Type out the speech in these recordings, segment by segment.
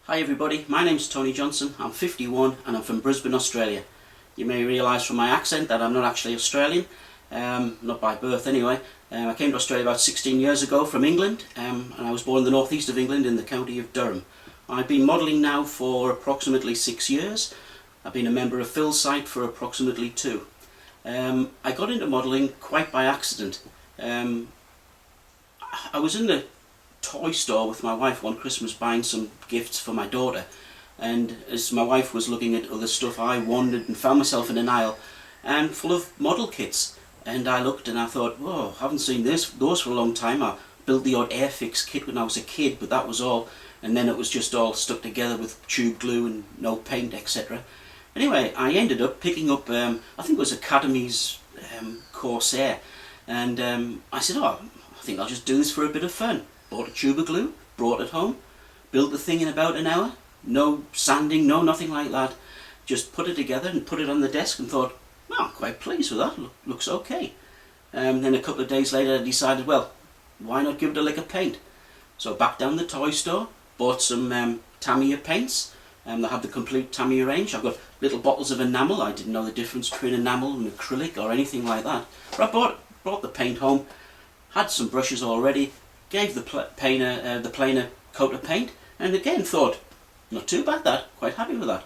Hi everybody, my name's Tony Johnson, I'm 51 and I'm from Brisbane, Australia. You may realise from my accent that I'm not actually Australian, not by birth anyway. I came to Australia about 16 years ago from England, and I was born in the northeast of England in the county of Durham. I've been modelling now for approximately 6 years. I've been a member of Phil's site for approximately 2. I got into modelling quite by accident. I was in the toy store with my wife one Christmas buying some gifts for my daughter, and as my wife was looking at other stuff, I wandered and found myself in an aisle and full of model kits, and I looked and I thought, whoa, I haven't seen those for a long time. I built the odd Airfix kit when I was a kid, but that was all, and then it was just all stuck together with tube glue and no paint, etc. Anyway, I ended up picking up I think it was Academy's Corsair, and I said, oh, I think I'll just do this for a bit of fun. Bought a tube of glue, brought it home, built the thing in about an hour, no sanding, no nothing like that. Just put it together and put it on the desk and thought, well, I'm quite pleased with that, looks okay. Then a couple of days later I decided, well, why not give it a lick of paint? So back down the toy store, bought some Tamiya paints, they had the complete Tamiya range. I've got little bottles of enamel. I didn't know the difference between enamel and acrylic or anything like that. But I brought the paint home, had some brushes already, gave the planer coat of paint, and again thought, not too bad that, quite happy with that.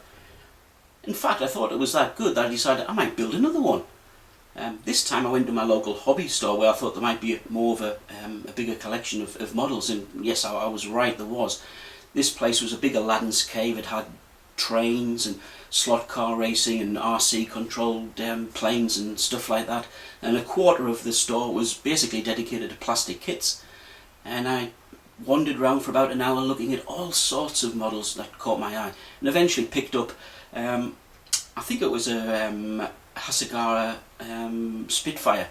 In fact, I thought it was that good that I decided I might build another one. This time I went to my local hobby store where I thought there might be more of a bigger collection of models, and yes, I was right, there was. This place was a big Aladdin's cave. It had trains and slot car racing and RC controlled planes and stuff like that, and a quarter of the store was basically dedicated to plastic kits. And I wandered around for about an hour looking at all sorts of models that caught my eye, and eventually picked up, I think it was a Hasegawa Spitfire,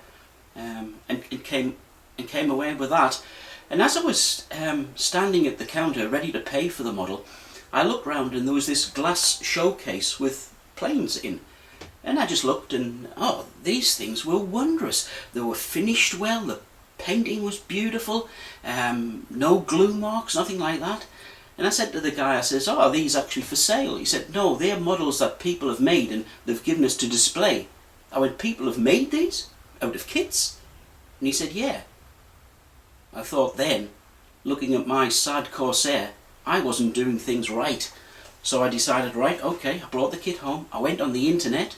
and came away with that. And as I was standing at the counter ready to pay for the model, I looked round and there was this glass showcase with planes in. And I just looked and, oh, these things were wondrous. They were finished well, the painting was beautiful, no glue marks, nothing like that. And I said to the guy, I says, oh, are these actually for sale? He said, no, they're models that people have made and they've given us to display. I went, people have made these? Out of kits? And he said, yeah. I thought then, looking at my sad Corsair, I wasn't doing things right. So I decided, right, okay, I brought the kit home, I went on the internet,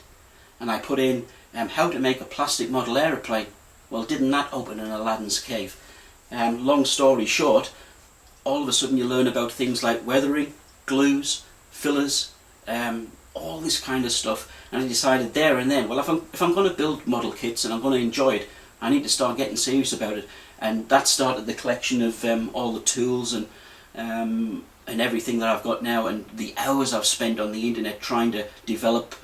and I put in how to make a plastic model aeroplane. Well, didn't that open an Aladdin's cave? Long story short, all of a sudden you learn about things like weathering, glues, fillers, all this kind of stuff. And I decided there and then, well, if I'm going to build model kits and I'm going to enjoy it, I need to start getting serious about it. And that started the collection of all the tools and everything that I've got now, and the hours I've spent on the internet trying to develop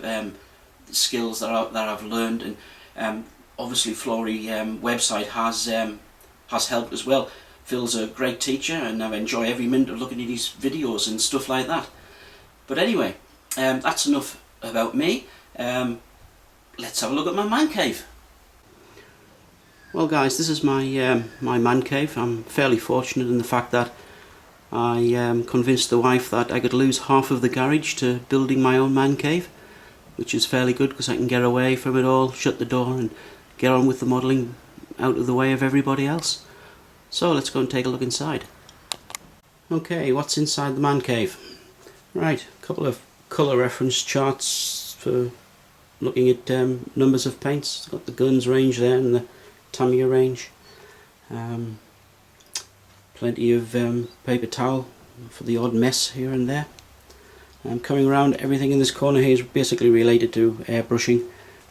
skills that I've learned. And obviously Flory website has helped as well. Phil's a great teacher and I enjoy every minute of looking at his videos and stuff like that. But anyway, that's enough about me. Let's have a look at my man cave. Well guys, this is my my man cave. I'm fairly fortunate in the fact that I convinced the wife that I could lose half of the garage to building my own man cave, which is fairly good because I can get away from it all, shut the door and get on with the modelling out of the way of everybody else. So let's go and take a look inside. Okay, what's inside the man cave? Right, a couple of colour reference charts for looking at numbers of paints. It's got the Guns range there and the Tamiya range. Plenty of paper towel for the odd mess here and there. Coming around, everything in this corner here is basically related to airbrushing.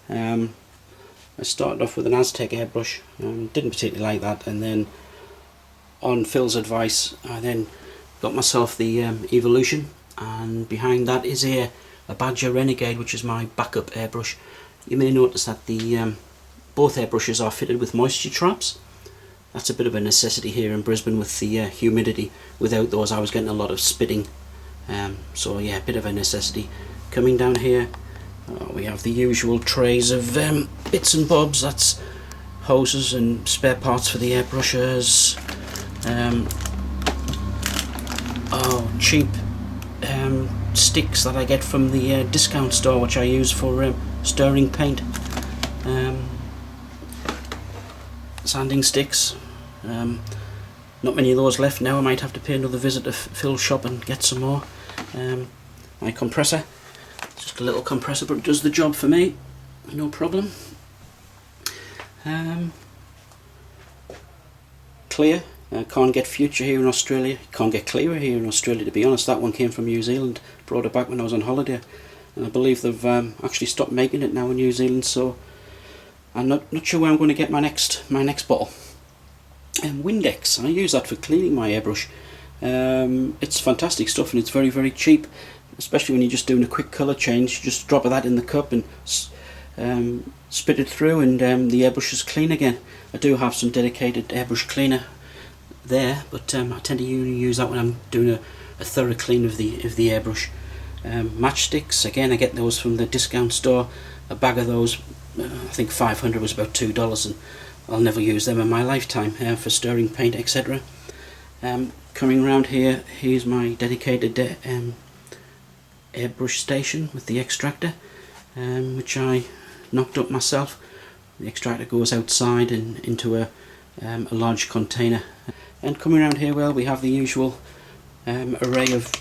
I started off with an Aztec airbrush, didn't particularly like that, and then on Phil's advice I then got myself the Evolution, and behind that is a Badger Renegade, which is my backup airbrush. You may notice that the both airbrushes are fitted with moisture traps. That's a bit of a necessity here in Brisbane with the humidity. Without those I was getting a lot of spitting, so yeah, a bit of a necessity. Coming down here, we have the usual trays of bits and bobs. That's hoses and spare parts for the airbrushes. Oh, cheap sticks that I get from the discount store, which I use for stirring paint. Sanding sticks. Not many of those left now. I might have to pay another visit to Phil's shop and get some more. My compressor, just a little compressor, but it does the job for me, no problem. Clear. Can't get Future here in Australia. Can't get Clear here in Australia, to be honest. That one came from New Zealand. Brought it back when I was on holiday, and I believe they've actually stopped making it now in New Zealand. So I'm not sure where I'm going to get my next bottle. Windex. I use that for cleaning my airbrush. It's fantastic stuff, and it's very, very cheap, especially when you're just doing a quick colour change. You just drop that in the cup and spit it through, and the airbrush is clean again. I do have some dedicated airbrush cleaner there, but I tend to use that when I'm doing a thorough clean of the airbrush. Matchsticks, again, I get those from the discount store. A bag of those, I think 500 was about $2, and I'll never use them in my lifetime for stirring paint, etc. Coming around here, here's my dedicated airbrush station with the extractor, which I knocked up myself. The extractor goes outside and into a large container. And coming around here, well, we have the usual array of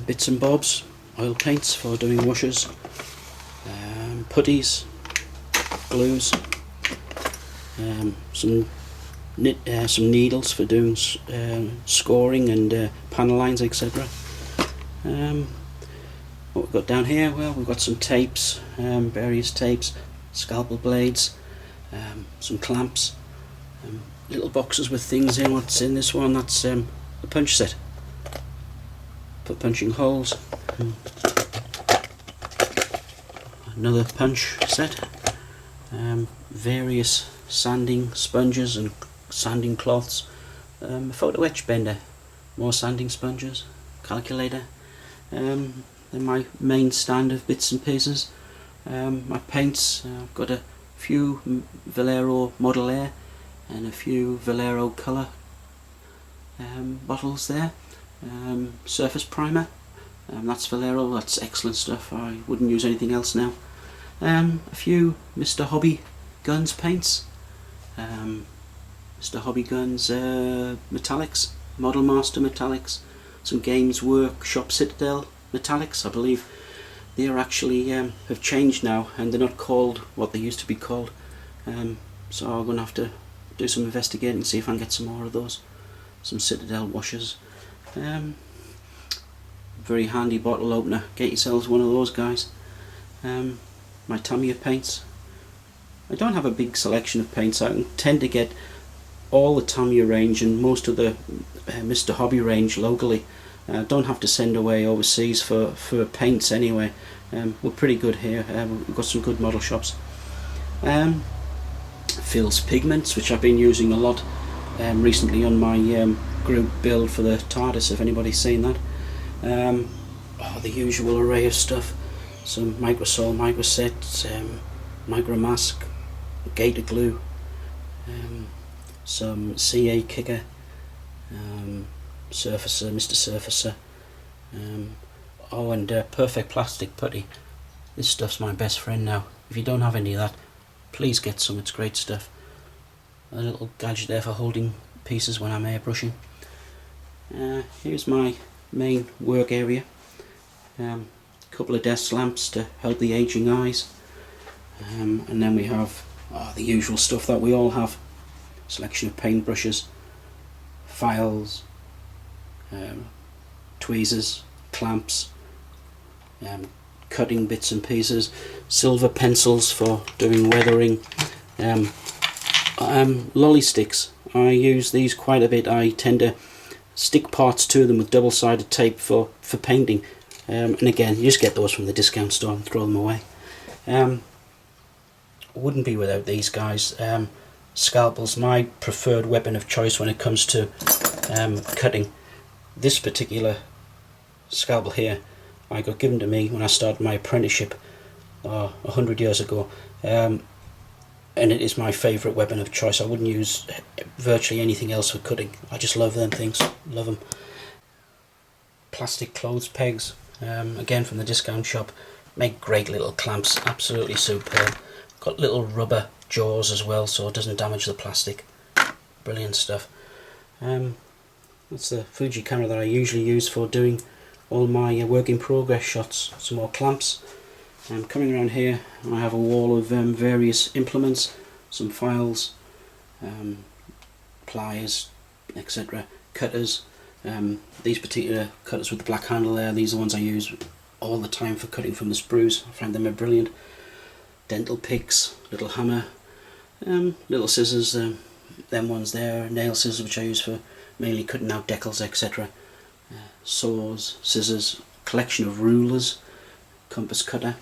bits and bobs, oil paints for doing washes, putties, glues, some needles for doing scoring and panel lines, etc. What we've got down here, well, we've got some tapes, various tapes, scalpel blades, some clamps, little boxes with things in. What's in this one? That's a punch set for punching holes. Another punch set, various sanding sponges and sanding cloths, a photo etch bender, more sanding sponges, calculator, then my main stand of bits and pieces, my paints. I've got a few Vallejo Model Air and a few Vallejo Colour bottles there. Surface primer, that's Vallejo, that's excellent stuff. I wouldn't use anything else now. A few Mr. Hobby Guns paints, Mr. Hobby Guns metallics, Model Master metallics, some Games Workshop Citadel metallics. I believe they are actually have changed now, and they're not called what they used to be called. So I'm going to have to do some investigating and see if I can get some more of those. Some Citadel washers. Very handy bottle opener. Get yourselves one of those, guys. My Tamiya paints. I don't have a big selection of paints. I tend to get all the Tamiya range and most of the Mr. Hobby range locally. Don't have to send away overseas for paints anyway. We're pretty good here. We've got some good model shops. Phil's Pigments, which I've been using a lot recently on my group build for the TARDIS, if anybody's seen that. The usual array of stuff. Some Microsol Microset, Micromask, Gator Glue, some CA Kicker, Surfacer, Mr. Surfacer, and Perfect Plastic Putty. This stuff's my best friend now. If you don't have any of that, please get some, it's great stuff. A little gadget there for holding pieces when I'm airbrushing. Here's my main work area. Couple of desk lamps to help the aging eyes, and then we have the usual stuff that we all have. Selection of paintbrushes, files, tweezers, clamps, cutting bits and pieces, silver pencils for doing weathering, lolly sticks. I use these quite a bit. I tend to stick parts to them with double-sided tape for painting, and again, you just get those from the discount store and throw them away. Wouldn't be without these guys. Scalpels, my preferred weapon of choice when it comes to cutting. This particular scalpel here, I got given to me when I started my apprenticeship 100 years ago, and it is my favourite weapon of choice. I wouldn't use virtually anything else for cutting. I just love them things, love them. plastic clothes pegs, again from the discount shop. Make great little clamps, absolutely superb. Got little rubber jaws as well, so it doesn't damage the plastic. Brilliant stuff. That's the Fuji camera that I usually use for doing all my work in progress shots. Some more clamps. Coming around here, I have a wall of various implements, some files, pliers, etc. Cutters. These particular cutters with the black handle there, these are the ones I use all the time for cutting from the sprues. I find them are brilliant. Dental picks, little hammer, little scissors, them ones there, nail scissors which I use for mainly cutting out decals, etc. Saws, scissors, collection of rulers, compass cutter,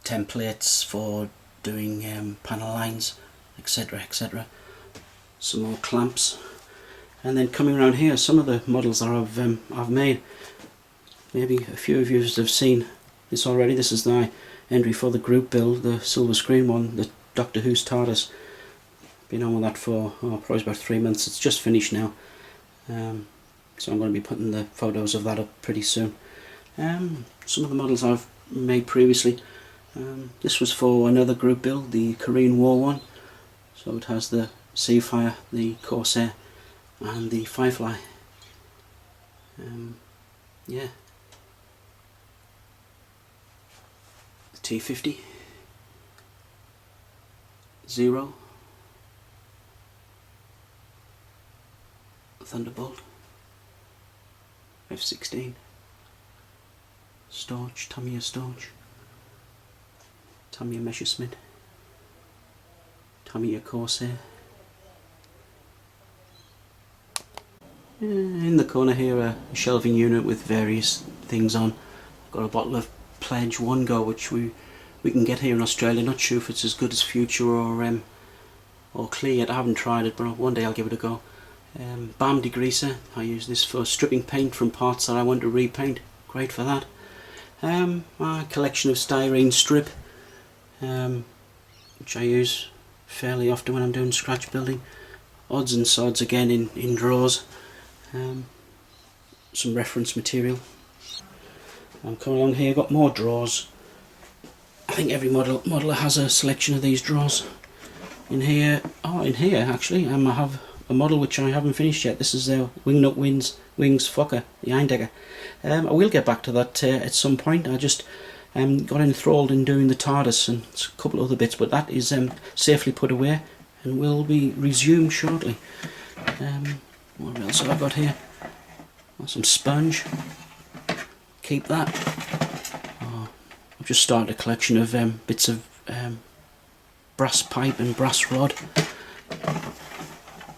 templates for doing panel lines, etc, etc. Some more clamps. And then coming around here, some of the models that I've made. Maybe a few of you have seen this already. This is my entry for the group build, the silver screen one, the Doctor Who's TARDIS. Been on with that for probably about 3 months. It's just finished now, so I'm going to be putting the photos of that up pretty soon. Some of the models I've made previously. This was for another group build, the Korean War one. So it has the Seafire, the Corsair, and the Firefly. Yeah. The T50, Zero, Thunderbolt, F-16, Storch, Tamiya Storch, Tamiya Messerschmitt, Tamiya Corsair. In the corner here, a shelving unit with various things on. Got a bottle of Pledge One Go, which we can get here in Australia. Not sure if it's as good as Future or Clear yet. I haven't tried it, but one day I'll give it a go. Balm degreaser. I use this for stripping paint from parts that I want to repaint. Great for that. My collection of styrene strip, which I use fairly often when I'm doing scratch building. Odds and sods again in drawers. Some reference material. I'm coming along here, got more drawers. I think every modeler has a selection of these drawers. In here actually, I have a model which I haven't finished yet. This is the Wingnut Wings Fokker, the Eindegger. I will get back to that at some point. I just got enthralled in doing the TARDIS and a couple of other bits, but that is safely put away and will be resumed shortly. What else have I got here? Some sponge. Keep that. I've just started a collection of bits of brass pipe and brass rod.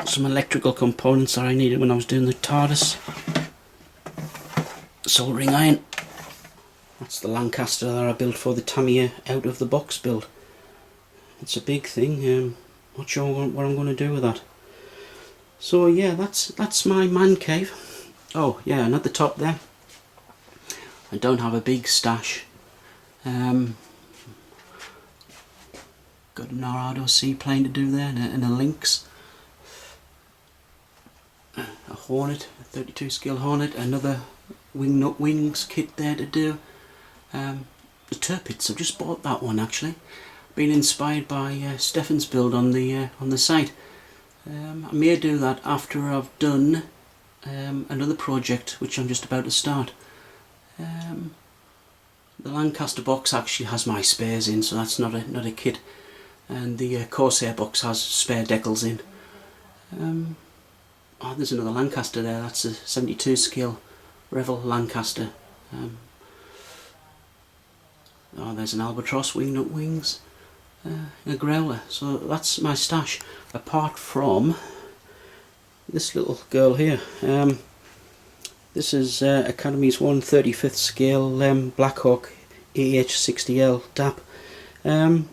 Some electrical components that I needed when I was doing the TARDIS. Soldering iron. That's the Lancaster that I built for the Tamiya out of the box build. It's a big thing. Not sure what I'm going to do with that. So yeah, that's my man cave. Oh yeah, and at the top there, I don't have a big stash. Got an Arado seaplane to do there, and a Lynx, a Hornet, a 32 scale Hornet, another Wingnut Wings kit there to do. The Tirpitz, I've just bought that one actually. Been inspired by Stefan's build on the site. I may do that after I've done another project which I'm just about to start. The Lancaster box actually has my spares in, so that's not a kit, and the Corsair box has spare decals in. Oh, there's another Lancaster there. That's a 72 scale Revell Lancaster. Oh, there's an Albatross Wingnut Wings. A growler. So that's my stash, apart from this little girl here. This is Academy's 1/35th scale Blackhawk AH60L DAP. I'm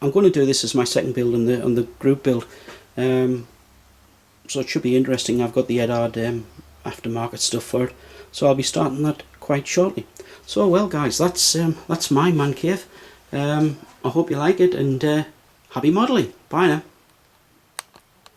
going to do this as my second build on the group build, so it should be interesting. I've got the Eduard aftermarket stuff for it, so I'll be starting that quite shortly. So well guys, that's my man cave. I hope you like it, and happy modelling. Bye now.